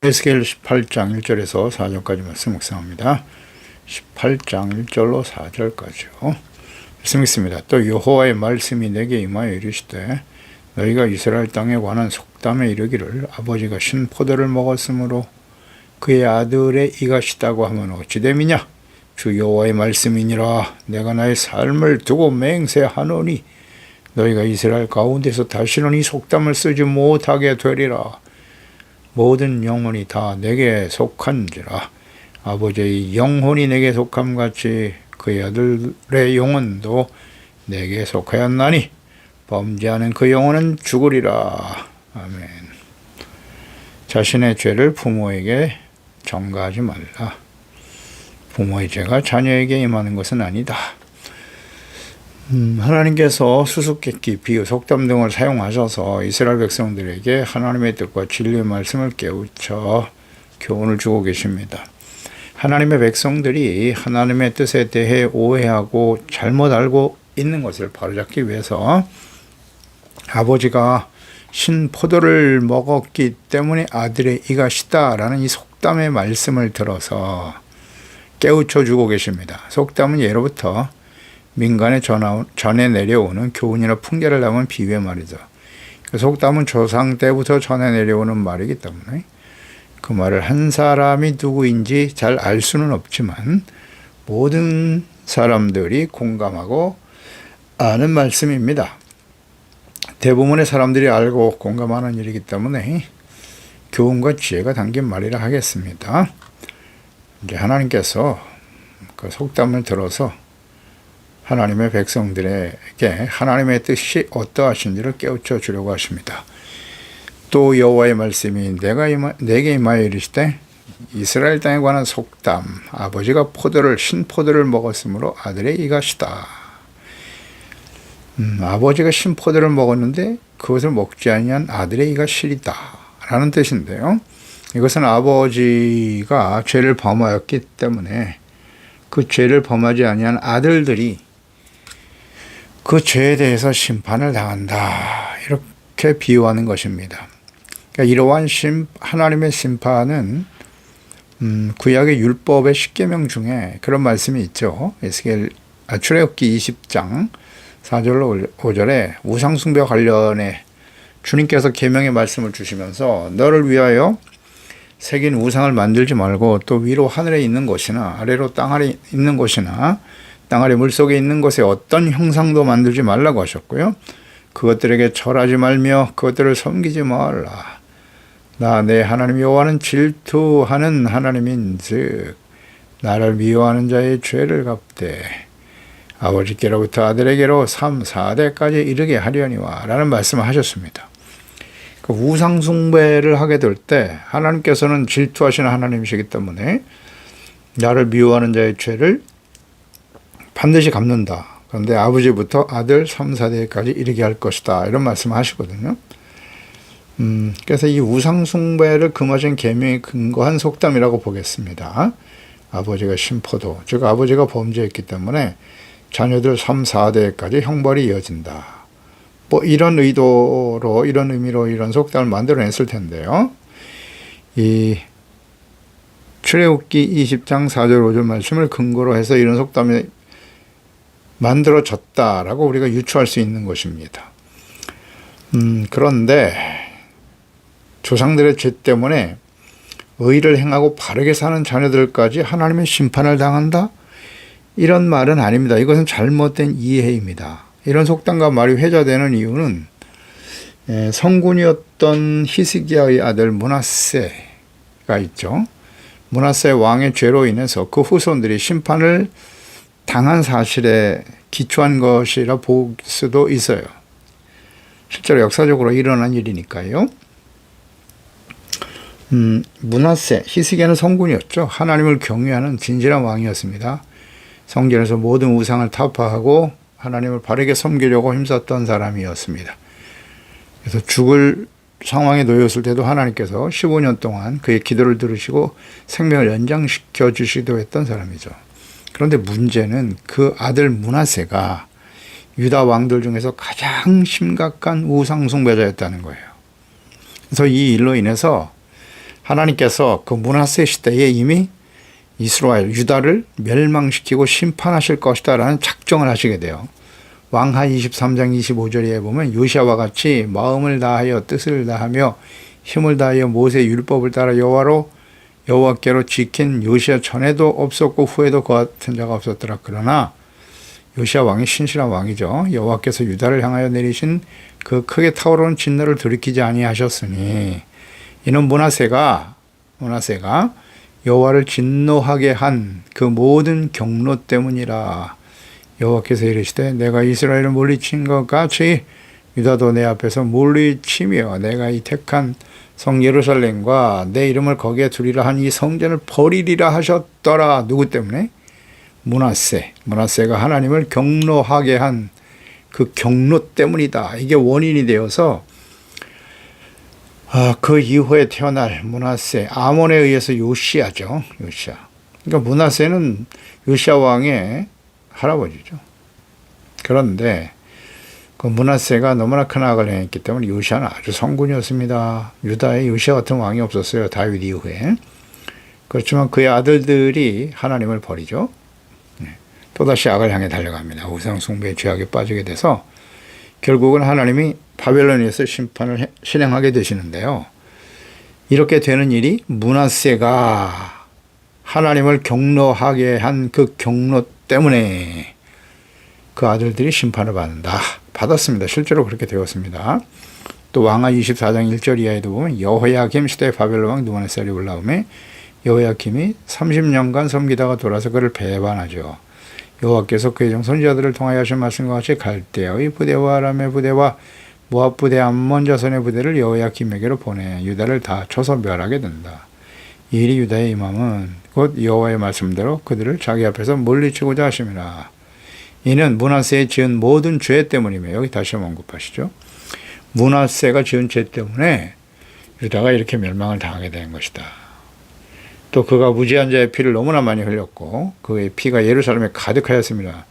에스겔 18장 1절에서 4절까지 말씀 묵상합니다. 18장 1절로 4절까지요. 말씀 있습니다. 또 여호와의 말씀이 내게 임하여 이르시되 너희가 이스라엘 땅에 관한 속담에 이르기를 아버지가 신 포도를 먹었으므로 그의 아들의 이가 시다고 하면 어찌 됨이냐. 주 여호와의 말씀이니라. 내가 나의 삶을 두고 맹세하노니 너희가 이스라엘 가운데서 다시는 이 속담을 쓰지 못하게 되리라. 모든 영혼이 다 내게 속한지라. 아버지의 영혼이 내게 속함같이 그의 아들의 영혼도 내게 속하였나니 범죄하는 그 영혼은 죽으리라. 아멘. 자신의 죄를 부모에게 전가하지 말라. 부모의 죄가 자녀에게 임하는 것은 아니다. 하나님께서 수수께끼, 비유, 속담 등을 사용하셔서 이스라엘 백성들에게 하나님의 뜻과 진리의 말씀을 깨우쳐 교훈을 주고 계십니다. 하나님의 백성들이 하나님의 뜻에 대해 오해하고 잘못 알고 있는 것을 바로잡기 위해서 아버지가 신 포도를 먹었기 때문에 아들의 이가 시다라는 이 속담의 말씀을 들어서 깨우쳐 주고 계십니다. 속담은 예로부터 민간에 전해 내려오는 교훈이나 풍계를 담은 비유의 말이죠. 속담은 조상 때부터 전해 내려오는 말이기 때문에 그 말을 한 사람이 누구인지 잘 알 수는 없지만 모든 사람들이 공감하고 아는 말씀입니다. 대부분의 사람들이 알고 공감하는 일이기 때문에 교훈과 지혜가 담긴 말이라 하겠습니다. 이제 하나님께서 그 속담을 들어서 하나님의 백성들에게 하나님의 뜻이 어떠하신지를 깨우쳐 주려고 하십니다. 또 여호와의 말씀이 내게 임하여 이르시되 이스라엘 땅에 관한 속담, 아버지가 신포도를 먹었으므로 아들의 이가 시다. 아버지가 신포도를 먹었는데 그것을 먹지 아니한 아들의 이가 시리다 라는 뜻인데요. 이것은 아버지가 죄를 범하였기 때문에 그 죄를 범하지 아니한 아들들이 그 죄에 대해서 심판을 당한다. 이렇게 비유하는 것입니다. 그러니까 이러한 하나님의 심판은 구약의 율법의 10계명 중에 그런 말씀이 있죠. 출애굽기 20장 4절로 5절에 우상숭배와 관련해 주님께서 계명의 말씀을 주시면서 너를 위하여 새긴 우상을 만들지 말고 또 위로 하늘에 있는 것이나 아래로 땅 아래 있는 것이나 땅 아래 물속에 있는 것에 어떤 형상도 만들지 말라고 하셨고요. 그것들에게 절하지 말며 그것들을 섬기지 말라. 나 내 하나님 여호와는 질투하는 하나님인즉 나를 미워하는 자의 죄를 갚되 아버지께로부터 아들에게로 3, 4대까지 이르게 하려니와 라는 말씀을 하셨습니다. 그 우상 숭배를 하게 될 때 하나님께서는 질투하시는 하나님이시기 때문에 나를 미워하는 자의 죄를 반드시 갚는다. 그런데 아버지부터 아들 3, 4대까지 이르게 할 것이다. 이런 말씀을 하시거든요. 그래서 이 우상 숭배를 금하신 계명에 근거한 속담이라고 보겠습니다. 아버지가 신포도, 즉 아버지가 범죄했기 때문에 자녀들 3, 4대까지 형벌이 이어진다. 이런 의도로, 이런 의미로 이런 속담을 만들어냈을 텐데요. 이 출애굽기 20장 4절 5절 말씀을 근거로 해서 이런 속담이 만들어졌다라고 우리가 유추할 수 있는 것입니다. 그런데 조상들의 죄 때문에 의를 행하고 바르게 사는 자녀들까지 하나님의 심판을 당한다? 이런 말은 아닙니다. 이것은 잘못된 이해입니다. 이런 속담과 말이 회자되는 이유는 성군이었던 히스기야의 아들 므낫세가 있죠. 므낫세 왕의 죄로 인해서 그 후손들이 심판을 당한 사실에 기초한 것이라 볼 수도 있어요. 실제로 역사적으로 일어난 일이니까요. 므낫세, 히스기야는 성군이었죠. 하나님을 경외하는 진실한 왕이었습니다. 성전에서 모든 우상을 타파하고 하나님을 바르게 섬기려고 힘썼던 사람이었습니다. 그래서 죽을 상황에 놓였을 때도 하나님께서 15년 동안 그의 기도를 들으시고 생명을 연장시켜 주시기도 했던 사람이죠. 그런데 문제는 그 아들 므낫세가 유다 왕들 중에서 가장 심각한 우상 숭배자였다는 거예요. 그래서 이 일로 인해서 하나님께서 그 므낫세 시대에 이미 이스라엘, 유다를 멸망시키고 심판하실 것이다 라는 작정을 하시게 돼요. 왕하 23장 25절에 보면 요시아와 같이 마음을 다하여 뜻을 다하며 힘을 다하여 모세의 율법을 따라 여호와께로 지킨 요시아 전에도 없었고 후에도 그 같은 자가 없었더라. 그러나 요시아 왕이 신실한 왕이죠. 여호와께서 유다를 향하여 내리신 그 크게 타오르는 진노를 돌이키지 아니하셨으니 이는 므낫세가 여호와를 진노하게 한 그 모든 경로 때문이라. 여호와께서 이르시되 내가 이스라엘을 물리친 것 같이 유다도 내 앞에서 물리치며 내가 이 택한 성 예루살렘과 내 이름을 거기에 두리라 한 이 성전을 버리리라 하셨더라. 누구 때문에? 므낫세가 하나님을 경노하게 한 그 경로 때문이다. 이게 원인이 되어서 그 이후에 태어날 므낫세, 아몬에 의해서 요시아죠. 요시아. 그러니까 므낫세는 요시아 왕의 할아버지죠. 그런데 그 므낫세가 너무나 큰 악을 행했기 때문에 요시아는 아주 성군이었습니다. 유다에 요시아 같은 왕이 없었어요. 다윗 이후에. 그렇지만 그의 아들들이 하나님을 버리죠. 또다시 악을 향해 달려갑니다. 우상 숭배의 죄악에 빠지게 돼서 결국은 하나님이 바벨론에서 심판을 실행하게 되시는데요. 이렇게 되는 일이 므낫세가 하나님을 경노하게 한 그 경로 때문에 그 아들들이 심판을 받았습니다. 실제로 그렇게 되었습니다. 또 왕하 24장 1절 이하에도 보면 여호야김 시대 바벨론 왕 느부갓네살이 올라오매 여호야김이 30년간 섬기다가 돌아서 그를 배반하죠. 여호와께서 그의 종 선지자들을 통하여 하신 말씀과 같이 갈대아의 부대와 아람의 부대와 모압 부대, 암몬 자손의 부대를 여호야김에게로 보내 유다를 다 쳐서 멸하게 된다. 이 일이 유다의 임함은 곧 여호와의 말씀대로 그들을 자기 앞에서 물리치고자 하심이라. 이는 므낫세의 지은 모든 죄 때문이며, 여기 다시 한번 언급하시죠. 므낫세가 지은 죄 때문에 유다가 이렇게 멸망을 당하게 된 것이다. 또 그가 무지한 자의 피를 너무나 많이 흘렸고 그의 피가 예루살렘에 가득하였습니다.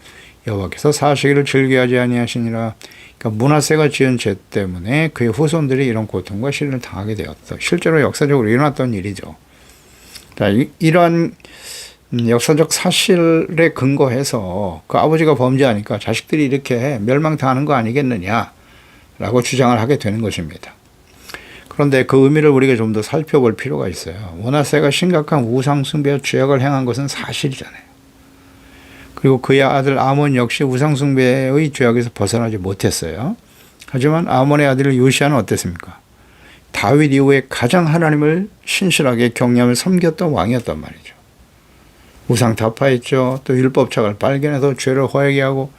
여호와께서 사시기를 즐겨하지 아니하시니라. 그러니까 므낫세가 지은 죄 때문에 그의 후손들이 이런 고통과 시련을 당하게 되었다. 실제로 역사적으로 일어났던 일이죠. 자, 이러한 역사적 사실에 근거해서 그 아버지가 범죄하니까 자식들이 이렇게 멸망당하는 거 아니겠느냐라고 주장을 하게 되는 것입니다. 그런데 그 의미를 우리가 좀 더 살펴볼 필요가 있어요. 므낫세가 심각한 우상숭배와 죄악을 행한 것은 사실이잖아요. 그리고 그의 아들 아몬 역시 우상숭배의 죄악에서 벗어나지 못했어요. 하지만 아몬의 아들 요시아는 어땠습니까? 다윗 이후에 가장 하나님을 신실하게 경외하며 섬겼던 왕이었단 말이죠. 우상 타파했죠. 또 율법책을 발견해서 죄를 허하게 하고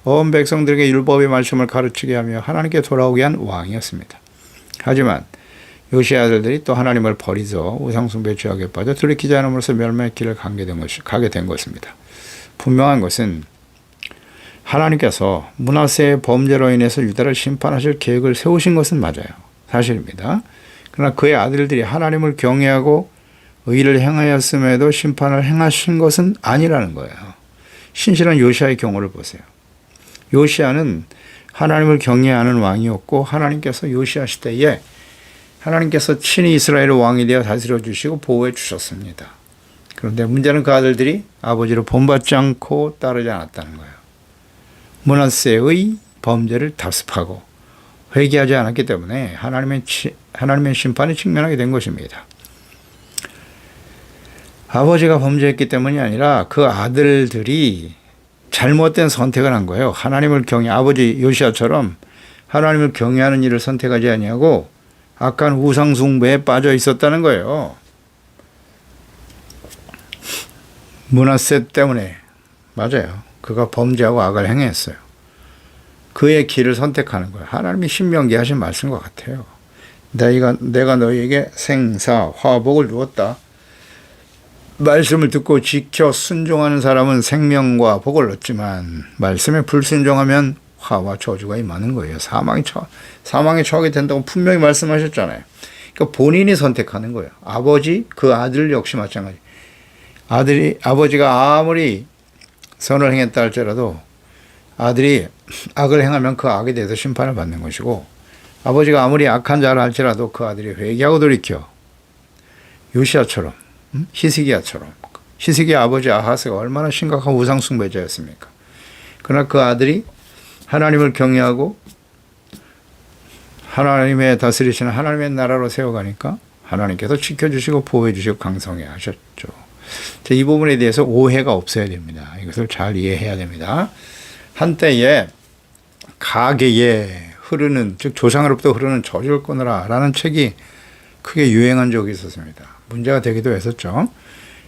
온 백성들에게 율법의 말씀을 가르치게 하며 하나님께 돌아오게 한 왕이었습니다. 하지만 요시아 아들들이 또 하나님을 버리죠. 우상숭배 죄악에 빠져 돌이키지 않음으로써 멸망의 길을 가게 된 것입니다. 분명한 것은 하나님께서 므낫세의 범죄로 인해서 유다를 심판하실 계획을 세우신 것은 맞아요. 사실입니다. 그러나 그의 아들들이 하나님을 경외하고 의를 행하였음에도 심판을 행하신 것은 아니라는 거예요. 신실한 요시아의 경우를 보세요. 요시아는 하나님을 경외하는 왕이었고 하나님께서 요시아 시대에 하나님께서 친히 이스라엘의 왕이 되어 다스려 주시고 보호해 주셨습니다. 그런데 문제는 그 아들들이 아버지를 본받지 않고 따르지 않았다는 거예요. 므낫세의 범죄를 답습하고 회개하지 않았기 때문에 하나님의 심판에 직면하게 된 것입니다. 아버지가 범죄했기 때문이 아니라 그 아들들이 잘못된 선택을 한 거예요. 하나님을 아버지 요시아처럼 하나님을 경외하는 일을 선택하지 아니하고 악한 우상숭배에 빠져 있었다는 거예요. 므낫세 때문에 맞아요. 그가 범죄하고 악을 행했어요. 그의 길을 선택하는 거예요. 하나님이 신명기에 하신 말씀과 같아요. 내가 너희에게 생사, 화복을 주었다. 말씀을 듣고 지켜 순종하는 사람은 생명과 복을 얻지만 말씀에 불순종하면 화와 저주가 임하는 거예요. 사망에 처하게 된다고 분명히 말씀하셨잖아요. 그러니까 본인이 선택하는 거예요. 아버지, 그 아들 역시 마찬가지. 아버지가 아무리 선을 행했다 할지라도 아들이 악을 행하면 그 악에 대해서 심판을 받는 것이고, 아버지가 아무리 악한 자라 할지라도 그 아들이 회개하고 돌이켜 요시야처럼, 히스기야처럼. 히스기야 아버지 아하스가 얼마나 심각한 우상 숭배자였습니까? 그러나 그 아들이 하나님을 경외하고 하나님의 다스리시는 하나님의 나라로 세워가니까 하나님께서 지켜주시고 보호해주시고 강성해 하셨죠. 이 부분에 대해서 오해가 없어야 됩니다. 이것을 잘 이해해야 됩니다. 한때에 가계에 흐르는, 즉 조상으로부터 흐르는 저주를 끊으라 라는 책이 크게 유행한 적이 있었습니다. 문제가 되기도 했었죠.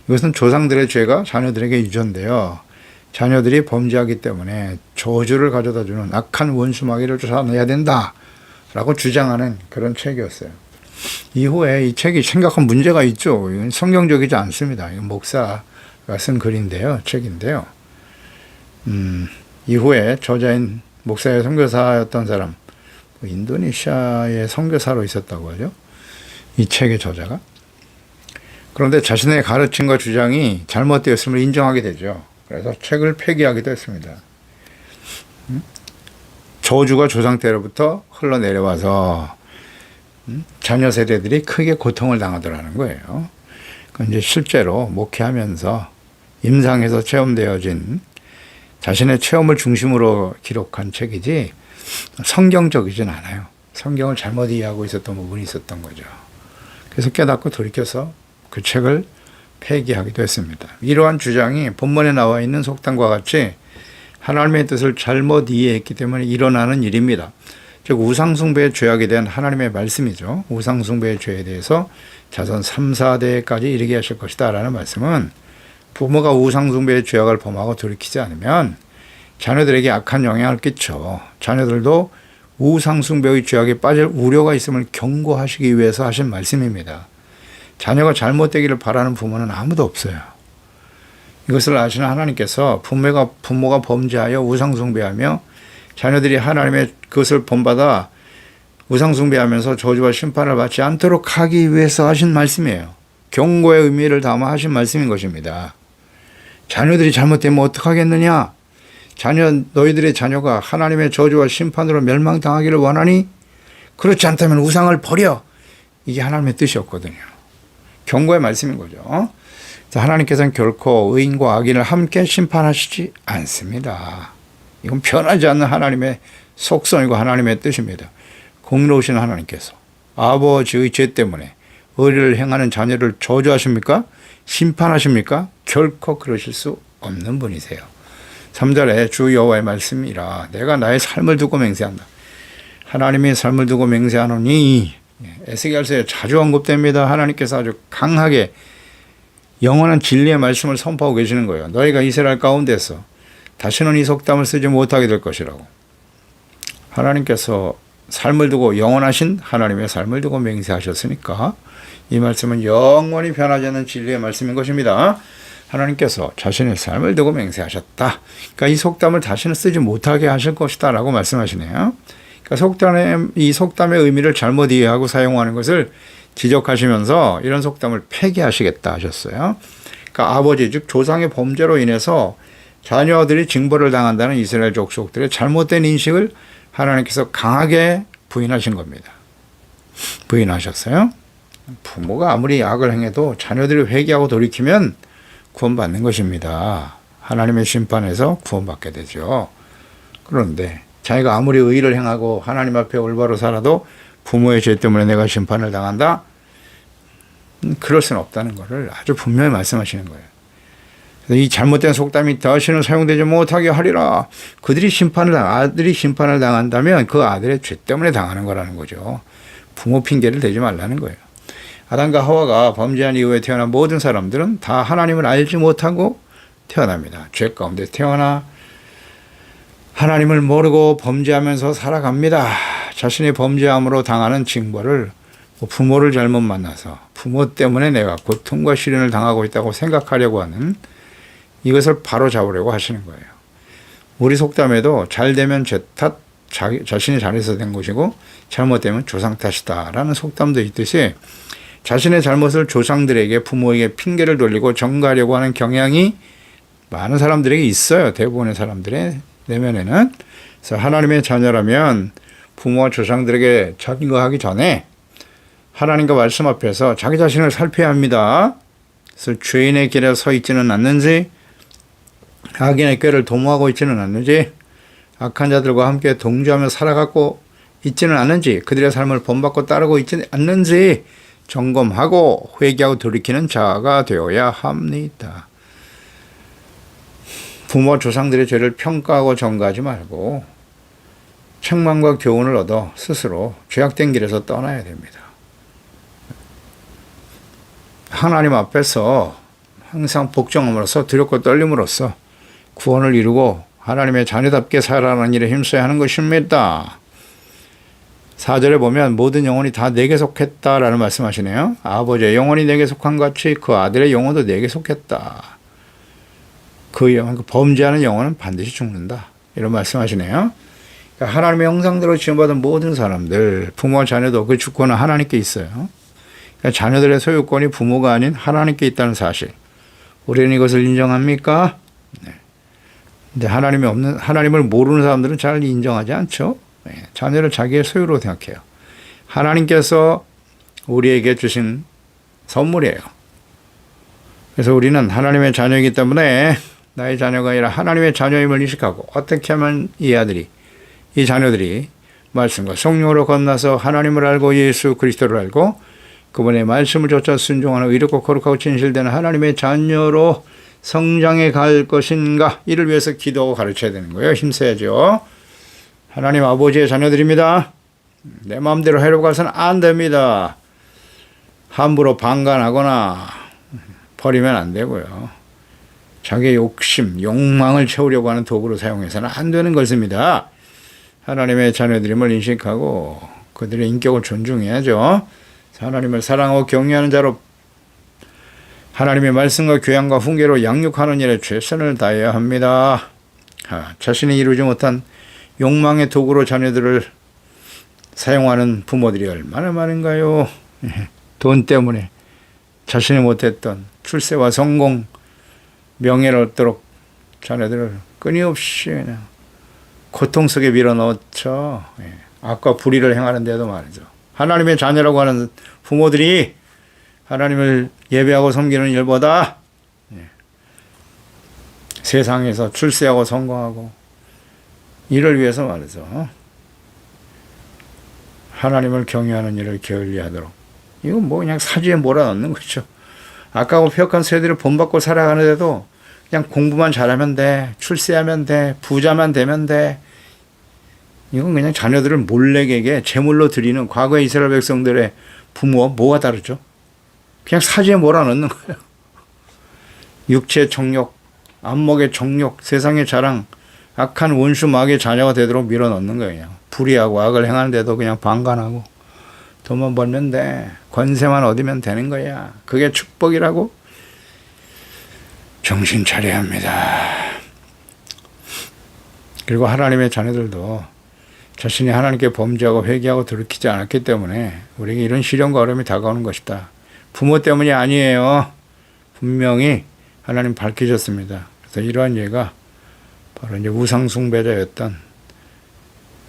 이것은 조상들의 죄가 자녀들에게 유전되어 자녀들이 범죄하기 때문에 저주를 가져다주는 악한 원수 마귀를 쫓아내야 된다 라고 주장하는 그런 책이었어요. 이후에 이 책이 심각한 문제가 있죠. 이건 성경적이지 않습니다. 이건 목사가 쓴 글인데요. 책인데요. 이후에 저자인 목사의 선교사였던 사람, 인도네시아의 선교사로 있었다고 하죠. 이 책의 저자가. 그런데 자신의 가르침과 주장이 잘못되었음을 인정하게 되죠. 그래서 책을 폐기하기도 했습니다. 저주가 조상 때로부터 흘러내려와서 자녀 세대들이 크게 고통을 당하더라는 거예요. 이제 실제로 목회하면서 임상에서 체험되어진 자신의 체험을 중심으로 기록한 책이지 성경적이진 않아요. 성경을 잘못 이해하고 있었던 부분이 있었던 거죠. 그래서 깨닫고 돌이켜서 그 책을 폐기하기도 했습니다. 이러한 주장이 본문에 나와 있는 속담과 같이 하나님의 뜻을 잘못 이해했기 때문에 일어나는 일입니다. 즉 우상숭배의 죄악에 대한 하나님의 말씀이죠. 우상숭배의 죄에 대해서 자손 3, 4대까지 이르게 하실 것이다 라는 말씀은 부모가 우상숭배의 죄악을 범하고 돌이키지 않으면 자녀들에게 악한 영향을 끼쳐 자녀들도 우상숭배의 죄악에 빠질 우려가 있음을 경고하시기 위해서 하신 말씀입니다. 자녀가 잘못되기를 바라는 부모는 아무도 없어요. 이것을 아시는 하나님께서 부모가 범죄하여 우상숭배하며 자녀들이 하나님의 그것을 본받아 우상숭배하면서 저주와 심판을 받지 않도록 하기 위해서 하신 말씀이에요. 경고의 의미를 담아 하신 말씀인 것입니다. 자녀들이 잘못되면 어떡하겠느냐? 너희들의 자녀가 하나님의 저주와 심판으로 멸망당하기를 원하니 그렇지 않다면 우상을 버려. 이게 하나님의 뜻이었거든요. 경고의 말씀인 거죠. 하나님께서는 결코 의인과 악인을 함께 심판하시지 않습니다. 이건 변하지 않는 하나님의 속성이고 하나님의 뜻입니다. 공의로우신 하나님께서 아버지의 죄 때문에 의를 행하는 자녀를 저주하십니까? 심판하십니까? 결코 그러실 수 없는 분이세요. 3절에 주 여호와의 말씀이라 내가 나의 삶을 두고 맹세한다. 하나님의 삶을 두고 맹세하노니 에스겔서에 자주 언급됩니다. 하나님께서 아주 강하게 영원한 진리의 말씀을 선포하고 계시는 거예요. 너희가 이스라엘 가운데서 다시는 이 속담을 쓰지 못하게 될 것이라고. 하나님께서 삶을 두고 영원하신 하나님의 삶을 두고 맹세하셨으니까 이 말씀은 영원히 변하지 않는 진리의 말씀인 것입니다. 하나님께서 자신의 삶을 두고 맹세하셨다. 그러니까 이 속담을 다시는 쓰지 못하게 하실 것이다 라고 말씀하시네요. 그러니까 이 속담의 의미를 잘못 이해하고 사용하는 것을 지적하시면서 이런 속담을 폐기하시겠다 하셨어요. 그러니까 아버지 즉 조상의 범죄로 인해서 자녀들이 징벌을 당한다는 이스라엘 족속들의 잘못된 인식을 하나님께서 강하게 부인하신 겁니다. 부인하셨어요. 부모가 아무리 악을 행해도 자녀들이 회개하고 돌이키면 구원받는 것입니다. 하나님의 심판에서 구원받게 되죠. 그런데 자기가 아무리 의를 행하고 하나님 앞에 올바로 살아도 부모의 죄 때문에 내가 심판을 당한다? 그럴 수는 없다는 것을 아주 분명히 말씀하시는 거예요. 이 잘못된 속담이 다시는 사용되지 못하게 하리라. 아들이 심판을 당한다면 그 아들의 죄 때문에 당하는 거라는 거죠. 부모 핑계를 대지 말라는 거예요. 아담과 하와가 범죄한 이후에 태어난 모든 사람들은 다 하나님을 알지 못하고 태어납니다. 죄 가운데 태어나 하나님을 모르고 범죄하면서 살아갑니다. 자신의 범죄함으로 당하는 징벌을 부모를 잘못 만나서 부모 때문에 내가 고통과 시련을 당하고 있다고 생각하려고 하는 이것을 바로 잡으려고 하시는 거예요. 우리 속담에도 잘 되면 죄 탓, 자신이 잘해서 된 것이고 잘못되면 조상 탓이다라는 속담도 있듯이 자신의 잘못을 조상들에게 부모에게 핑계를 돌리고 전가하려고 하는 경향이 많은 사람들에게 있어요. 대부분의 사람들의 내면에는. 그래서 하나님의 자녀라면 부모와 조상들에게 전가하기 전에 하나님과 말씀 앞에서 자기 자신을 살펴야 합니다. 그래서 죄인의 길에 서 있지는 않는지, 악인의 꾀를 도모하고 있지는 않는지, 악한 자들과 함께 동조하며 살아가고 있지는 않는지, 그들의 삶을 본받고 따르고 있지는 않는지 점검하고 회개하고 돌이키는 자가 되어야 합니다. 부모 조상들의 죄를 평가하고 전가하지 말고 책망과 교훈을 얻어 스스로 죄악된 길에서 떠나야 됩니다. 하나님 앞에서 항상 복종함으로써 두렵고 떨림으로써 구원을 이루고 하나님의 자녀답게 살아가는 일에 힘써야 하는 것입니다. 4절에 보면 모든 영혼이 다 내게 속했다라는 말씀하시네요. 아버지의 영혼이 내게 속한 같이 그 아들의 영혼도 내게 속했다. 그 영혼, 범죄하는 영혼은 반드시 죽는다. 이런 말씀하시네요. 그러니까 하나님의 형상대로 지음받은 모든 사람들, 부모와 자녀도 그 주권은 하나님께 있어요. 그러니까 자녀들의 소유권이 부모가 아닌 하나님께 있다는 사실. 우리는 이것을 인정합니까? 네. 근데 하나님을 모르는 사람들은 잘 인정하지 않죠. 네. 자녀를 자기의 소유로 생각해요. 하나님께서 우리에게 주신 선물이에요. 그래서 우리는 하나님의 자녀이기 때문에 나의 자녀가 아니라 하나님의 자녀임을 인식하고 어떻게 하면 이 자녀들이 말씀과 성령으로 건너서 하나님을 알고 예수 그리스도를 알고 그분의 말씀을 쫓아 순종하는 의롭고 거룩하고 진실되는 하나님의 자녀로 성장해 갈 것인가, 이를 위해서 기도하고 가르쳐야 되는 거예요. 힘써야죠. 하나님 아버지의 자녀들입니다. 내 마음대로 하려고 해서는 안 됩니다. 함부로 방관하거나 버리면 안 되고요. 자기의 욕심, 욕망을 채우려고 하는 도구로 사용해서는 안 되는 것입니다. 하나님의 자녀들임을 인식하고 그들의 인격을 존중해야죠. 하나님을 사랑하고 경외하는 자로 하나님의 말씀과 교양과 훈계로 양육하는 일에 최선을 다해야 합니다. 자신이 이루지 못한 욕망의 도구로 자녀들을 사용하는 부모들이 얼마나 많은가요? 돈 때문에 자신이 못했던 출세와 성공, 명예를 얻도록 자녀들을 끊임없이 그냥 고통 속에 밀어넣죠. 악과 불의를 행하는 데도 말이죠. 하나님의 자녀라고 하는 부모들이 하나님을 예배하고 섬기는 일보다 세상에서 출세하고 성공하고 이를 위해서 말이죠. 하나님을 경외하는 일을 게을리하도록. 이건 뭐 그냥 사지에 몰아넣는 거죠. 악하고 폐역한 세대를 본받고 살아가는데도 그냥 공부만 잘하면 돼, 출세하면 돼, 부자만 되면 돼. 이건 그냥 자녀들을 몰래에게 제물로 드리는 과거의 이스라엘 백성들의 부모와 뭐가 다르죠? 그냥 사지에 몰아넣는 거예요. 육체의 정욕, 안목의 정욕, 세상의 자랑, 악한 원수 마귀의 자녀가 되도록 밀어넣는 거예요. 그냥 불의하고 악을 행하는데도 그냥 방관하고 돈만 벌면 돼, 권세만 얻으면 되는 거야. 그게 축복이라고? 정신 차려야 합니다. 그리고 하나님의 자녀들도 자신이 하나님께 범죄하고 회개하고 돌이키지 않았기 때문에 우리에게 이런 시련과 어려움이 다가오는 것이다. 부모 때문이 아니에요. 분명히 하나님 밝히셨습니다. 그래서 이러한 예가 바로 이제 우상숭배자였던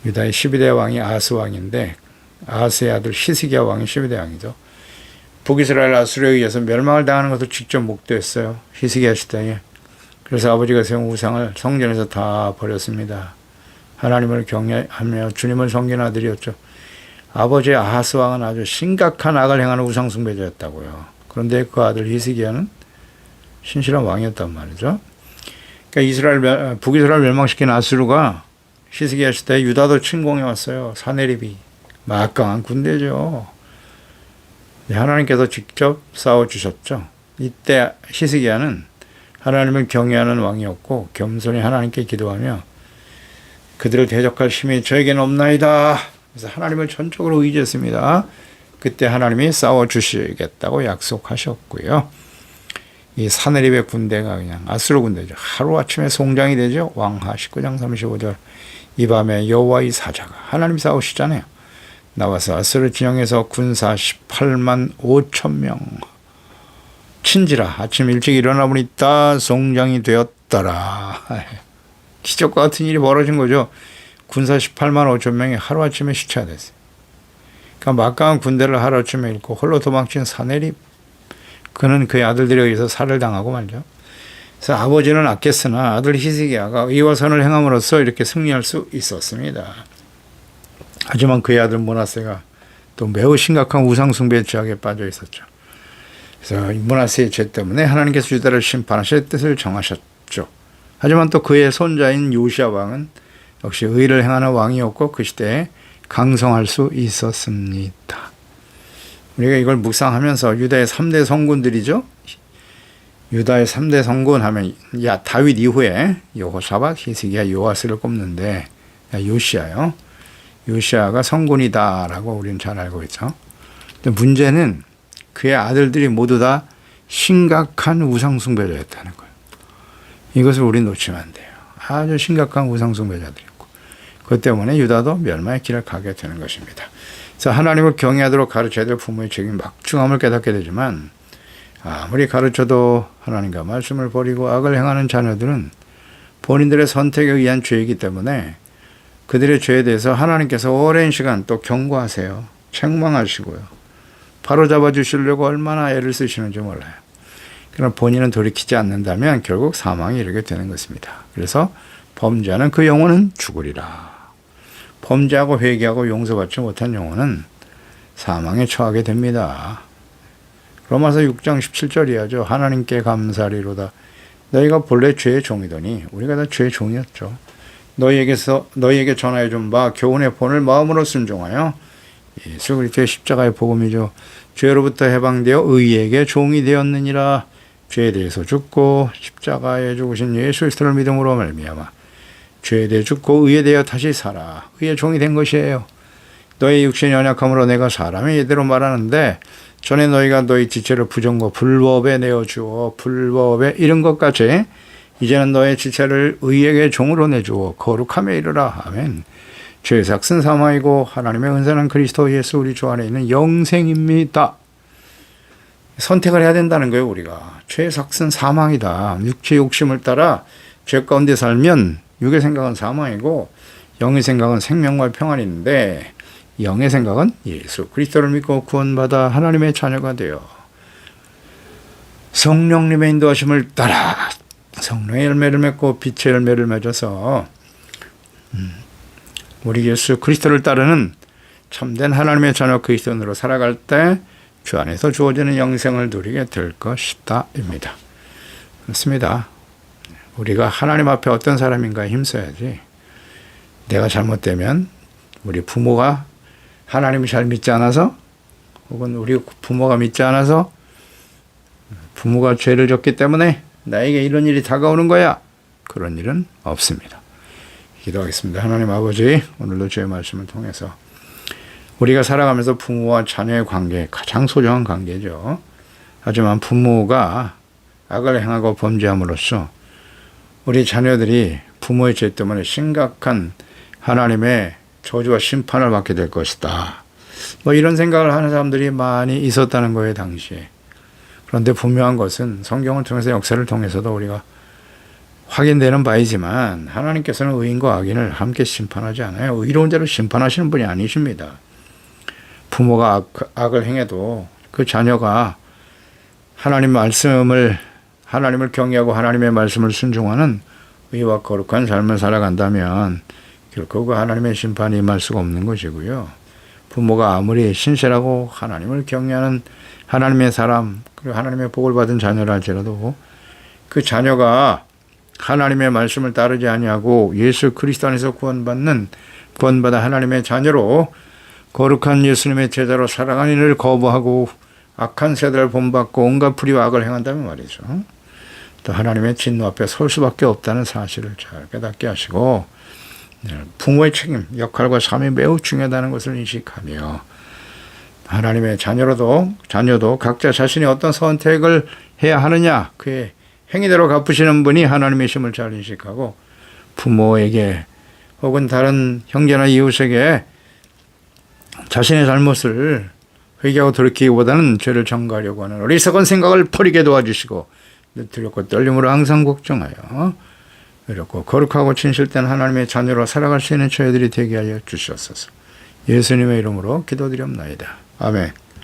유다의 12대 왕이 아하스 왕인데, 아하스의 아들 히스기야 왕이 12대 왕이죠. 북이스라엘 아수르에 의해서 멸망을 당하는 것을 직접 목도했어요. 히스기야 시대에. 그래서 아버지가 세운 우상을 성전에서 다 버렸습니다. 하나님을 경외하며 주님을 섬기는 아들이었죠. 아버지 아하스 왕은 아주 심각한 악을 행하는 우상 숭배자였다고요. 그런데 그 아들 히스기야는 신실한 왕이었단 말이죠. 그러니까 북이스라엘 멸망시킨 아수르가 히스기야 시대에 유다도 침공해 왔어요. 사네립이 막강한 군대죠. 하나님께서 직접 싸워주셨죠. 이때 히스기야는 하나님을 경외하는 왕이었고 겸손히 하나님께 기도하며 그들을 대적할 힘이 저에게는 없나이다. 그래서 하나님을 전적으로 의지했습니다. 그때 하나님이 싸워주시겠다고 약속하셨고요. 이 사네립의 군대가 그냥 아수르 군대죠. 하루아침에 송장이 되죠. 왕하 19장 35절. 이 밤에 여호와의 사자가, 하나님 싸우시잖아요, 나와서 아수르 진영에서 군사 18만 5천 명 친지라 아침 일찍 일어나 보니 다 송장이 되었더라. 기적과 같은 일이 벌어진 거죠. 군사 18만 5천 명이 하루아침에 시체화됐어요. 그러니까 막강한 군대를 하루아침에 잃고 홀로 도망친 사내립. 그는 그의 아들들에 의해서 살을 당하고 말죠. 그래서 아버지는 악했으나 아들 히스기야가 의와 선을 행함으로써 이렇게 승리할 수 있었습니다. 하지만 그의 아들 므낫세가 또 매우 심각한 우상숭배의 죄악에 빠져 있었죠. 그래서 므낫세의 죄 때문에 하나님께서 유다를 심판하실 뜻을 정하셨죠. 하지만 또 그의 손자인 요시야 왕은 역시 의를 행하는 왕이었고 그 시대에 강성할 수 있었습니다. 우리가 이걸 묵상하면서 유다의 3대 성군들이죠. 유다의 3대 성군 하면 다윗 이후에 여호사밧, 히스기야, 요아스를 꼽는데 요시야요. 요시야가 성군이다라고 우리는 잘 알고 있죠. 근데 문제는 그의 아들들이 모두 다 심각한 우상숭배자였다는 거예요. 이것을 우리는 놓치면 안 돼요. 아주 심각한 우상숭배자들이었고 그것 때문에 유다도 멸망의 길을 가게 되는 것입니다. 그래서 하나님을 경외하도록 가르쳐야 될 부모의 책임 막중함을 깨닫게 되지만 아무리 가르쳐도 하나님과 말씀을 버리고 악을 행하는 자녀들은 본인들의 선택에 의한 죄이기 때문에 그들의 죄에 대해서 하나님께서 오랜 시간 또 경고하세요. 책망하시고요. 바로잡아 주시려고 얼마나 애를 쓰시는지 몰라요. 그러나 본인은 돌이키지 않는다면 결국 사망에 이르게 되는 것입니다. 그래서 범죄하는 그 영혼은 죽으리라. 범죄하고 회개하고 용서받지 못한 영혼은 사망에 처하게 됩니다. 로마서 6장 17절이야죠. 하나님께 감사리로다. 너희가 본래 죄의 종이더니 우리가 다 죄의 종이었죠. 너희에게 전하여 준 바 교훈의 본을 마음으로 순종하여 예수 그리스도의 십자가의 복음이죠. 죄로부터 해방되어 의에게 종이 되었느니라. 죄에 대해서 죽고 십자가에 죽으신 예수 그리스도를 믿음으로 말미암아 죄에 대해 죽고 의에 대해 다시 살아 의의 종이 된 것이에요. 너희 육신이 연약함으로 내가 사람의 예대로 말하는데 전에 너희가 너희 지체를 부정과 불법에 내어주어 불법에 이른 것까지 이제는 너의 지체를 의에게 종으로 내주어 거룩함에 이르라. 아멘. 죄의 삭은 사망이고 하나님의 은사는 그리스도 예수 우리 주 안에 있는 영생입니다. 선택을 해야 된다는 거예요. 우리가 죄의 삭은 사망이다. 육체의 욕심을 따라 죄 가운데 살면 육의 생각은 사망이고 영의 생각은 생명과 평안이 있는데 영의 생각은 예수 그리스도를 믿고 구원받아 하나님의 자녀가 되어 성령님의 인도하심을 따라 성령의 열매를 맺고 빛의 열매를 맺어서 우리 예수 그리스도를 따르는 참된 하나님의 자녀 그리스도인으로 살아갈 때 주 안에서 주어지는 영생을 누리게 될 것이다 입니다. 그렇습니다. 우리가 하나님 앞에 어떤 사람인가에 힘써야지 내가 잘못되면 우리 부모가 하나님을 잘 믿지 않아서 혹은 우리 부모가 믿지 않아서 부모가 죄를 졌기 때문에 나에게 이런 일이 다가오는 거야. 그런 일은 없습니다. 기도하겠습니다. 하나님 아버지, 오늘도 주의 말씀을 통해서 우리가 살아가면서 부모와 자녀의 관계, 가장 소중한 관계죠. 하지만 부모가 악을 행하고 범죄함으로써 우리 자녀들이 부모의 죄 때문에 심각한 하나님의 저주와 심판을 받게 될 것이다. 이런 생각을 하는 사람들이 많이 있었다는 거예요, 당시에. 그런데 분명한 것은 성경을 통해서 역사를 통해서도 우리가 확인되는 바이지만 하나님께서는 의인과 악인을 함께 심판하지 않아요. 의로운 자를 심판하시는 분이 아니십니다. 부모가 악을 행해도 그 자녀가 하나님을 경외하고 하나님의 말씀을 순종하는 의와 거룩한 삶을 살아간다면 결코 그 하나님의 심판이 임할 수가 없는 것이고요. 부모가 아무리 신실하고 하나님을 경외하는 하나님의 사람 그리고 하나님의 복을 받은 자녀라 할지라도 그 자녀가 하나님의 말씀을 따르지 아니하고 예수 그리스도 안에서 구원받아 하나님의 자녀로 거룩한 예수님의 제자로 살아가는 일을 거부하고 악한 세대를 본받고 온갖 불의와 악을 행한다면 말이죠. 또 하나님의 진노 앞에 설 수밖에 없다는 사실을 잘 깨닫게 하시고 부모의 책임, 역할과 삶이 매우 중요하다는 것을 인식하며 하나님의 자녀도 각자 자신이 어떤 선택을 해야 하느냐 그의 행위대로 갚으시는 분이 하나님의 잘 인식하고 부모에게 혹은 다른 형제나 이웃에게 자신의 잘못을 회개하고 돌이키기보다는 죄를 전가하려고 하는 어리석은 생각을 버리게 도와주시고 두렵고 떨림으로 항상 걱정하여 이렇고 거룩하고 진실된 하나님의 자녀로 살아갈 수 있는 저희들이 되게 하여 주시옵소서. 예수님의 이름으로 기도드리옵나이다. 아멘.